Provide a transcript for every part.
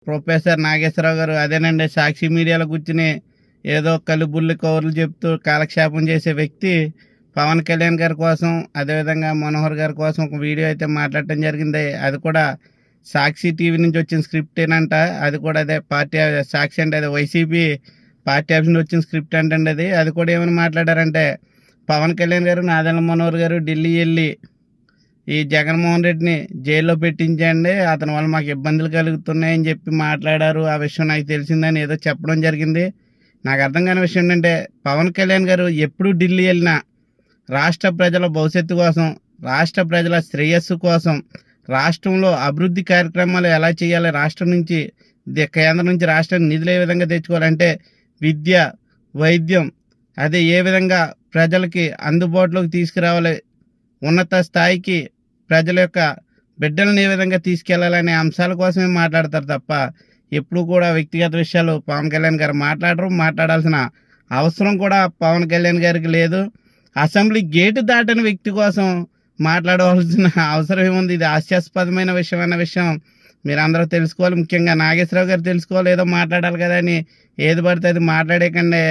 Professor Nageswararao గారు అదేనండి సాక్షి మీడియాలో కూర్చుని ఏదో కలుబుల్లి కౌరులు చెప్తూ కాలక్షేపం చేసే వ్యక్తి పవన్ కళ్యాణ్ గారి కోసం అదేవిధంగా మనోహర్ గారి కోసం ఒక వీడియో అయితే మాట్లాడటం జరిగింది. అది కూడా సాక్షి టీవీ నుంచి వచ్చిన స్క్రిప్టేనంట. అది కూడా అదే పార్టీ సాక్షి అంటే అదే వైసీపీ పార్టీ ఆఫీస్ నుంచి వచ్చిన స్క్రిప్ట్ అంటండి అది. అది కూడా ఏమని మాట్లాడారంటే పవన్ కళ్యాణ్ గారు నాదెండ్ల మనోహర్ గారు ఢిల్లీ వెళ్ళి ఈ జగన్మోహన్ రెడ్డిని జైల్లో పెట్టించండి, అతని వల్ల మాకు ఇబ్బందులు కలుగుతున్నాయని చెప్పి మాట్లాడారు. ఆ విషయం నాకు తెలిసిందని ఏదో చెప్పడం జరిగింది. నాకు అర్థం కాని విషయం ఏంటంటే పవన్ కళ్యాణ్ గారు ఎప్పుడు ఢిల్లీ వెళ్ళినా రాష్ట్ర ప్రజల భవిష్యత్తు కోసం, రాష్ట్ర ప్రజల శ్రేయస్సు కోసం, రాష్ట్రంలో అభివృద్ధి కార్యక్రమాలు ఎలా చేయాలి, రాష్ట్రం నుంచి కేంద్రం నుంచి రాష్ట్రానికి నిధులు ఏ విధంగా తెచ్చుకోవాలంటే విద్య, వైద్యం, అదే ఏ విధంగా ప్రజలకి అందుబాటులోకి తీసుకురావాలి, ఉన్నత స్థాయికి ప్రజల యొక్క బిడ్డలను ఏ విధంగా తీసుకెళ్లాలనే అంశాల కోసమే మాట్లాడతారు తప్ప ఎప్పుడు కూడా వ్యక్తిగత విషయాలు పవన్ కళ్యాణ్ గారు మాట్లాడరు. మాట్లాడాల్సిన అవసరం కూడా పవన్ కళ్యాణ్ గారికి లేదు. అసెంబ్లీ గేటు దాటని వ్యక్తి కోసం మాట్లాడవలసిన అవసరం ఏముంది? ఇది హాస్యాస్పదమైన విషయం అన్న విషయం మీరందరూ తెలుసుకోవాలి. ముఖ్యంగా నాగేశ్వరరావు గారు తెలుసుకోవాలి. ఏదో మాట్లాడాలి కదా అని ఏది పడితే అది మాట్లాడేకండి.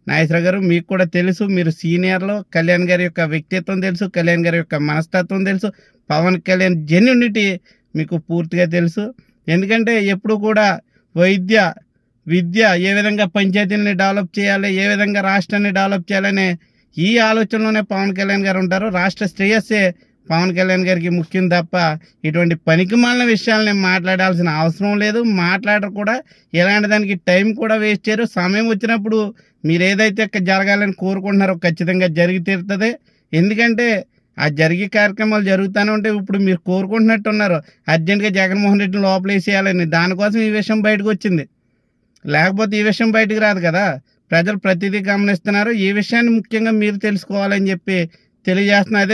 నాగేశ్వరరావు గారు మీకు కూడా తెలుసు, మీరు సీనియర్లు, కళ్యాణ్ గారి యొక్క వ్యక్తిత్వం తెలుసు, కళ్యాణ్ గారి యొక్క మనస్తత్వం తెలుసు, పవన్ కళ్యాణ్ జెన్యూనిటీ మీకు పూర్తిగా తెలుసు. ఎందుకంటే ఎప్పుడు కూడా వైద్య, విద్య, ఏ విధంగా పంచాయతీలని డెవలప్ చేయాలి, ఏ విధంగా రాష్ట్రాన్ని డెవలప్ చేయాలనే ఈ ఆలోచనలోనే పవన్ కళ్యాణ్ గారు ఉంటారు. రాష్ట్ర శ్రేయస్సే పవన్ కళ్యాణ్ గారికి ముఖ్యం తప్ప ఇటువంటి పనికిమాలిన విషయాలని మాట్లాడాల్సిన అవసరం లేదు. మాట్లాడరు కూడా. ఇలాంటి దానికి టైం కూడా వేస్ట్ చేయరు. సమయం వచ్చినప్పుడు మీరు ఏదైతే జరగాలని కోరుకుంటున్నారో ఖచ్చితంగా జరిగి తీరుతుంది. ఎందుకంటే ఆ జరిగే కార్యక్రమాలు జరుగుతూనే ఉంటాయి. ఇప్పుడు మీరు కోరుకుంటున్నట్టున్నారు అర్జెంటుగా జగన్మోహన్ రెడ్డిని లోపలేసేయాలని. దానికోసం ఈ విషయం బయటకు వచ్చింది, లేకపోతే ఈ విషయం బయటకు రాదు కదా. ప్రజలు ప్రతిదీ గమనిస్తున్నారు. ఈ విషయాన్ని ముఖ్యంగా మీరు తెలుసుకోవాలని చెప్పి తెలియజేస్తున్నారు.